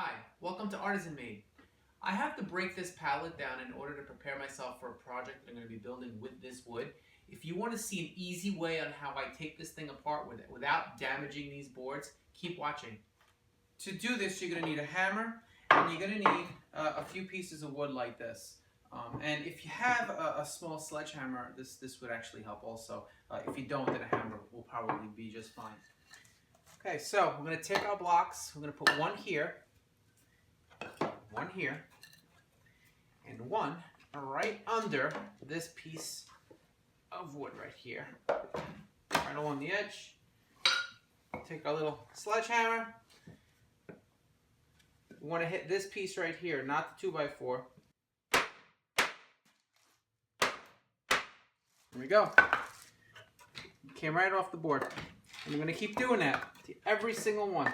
Hi, welcome to Artisan Made. I have to break this pallet down in order to prepare myself for a project that I'm going to be building with this wood. If you want to see an easy way on how I take this thing apart without damaging these boards, keep watching. To do this, you're going to need a hammer and you're going to need a few pieces of wood like this. And if you have a small sledgehammer, this would actually help also. If you don't, then a hammer will probably be just fine. Okay, so we're going to take our blocks. We're going to put one here, and one right under this piece of wood right here. Right along the edge. Take our little sledgehammer. We want to hit this piece right here, not the 2x4. There we go. Came right off the board. And we're going to keep doing that to every single one.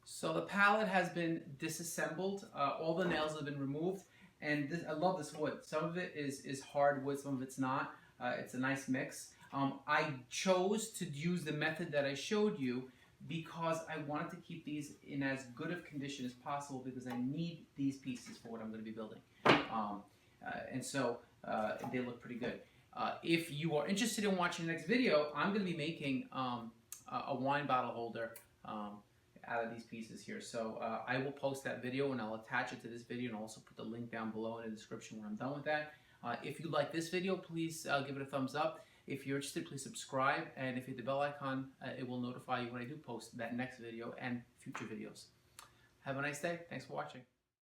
So the pallet has been disassembled, all the nails have been removed, and I love this wood. Some of it is hardwood, some of it's not. It's a nice mix. I chose to use the method that I showed you because I wanted to keep these in as good of condition as possible because I need these pieces for what I'm going to be building. And so they look pretty good. If you are interested in watching the next video, I'm going to be making a wine bottle holder out of these pieces here. So I will post that video and I'll attach it to this video and also put the link down below in the description when I'm done with that. If you like this video, please give it a thumbs up. If you're interested, please subscribe, and if you hit the bell icon, it will notify you when I do post that next video and future videos. Have a nice day. Thanks for watching.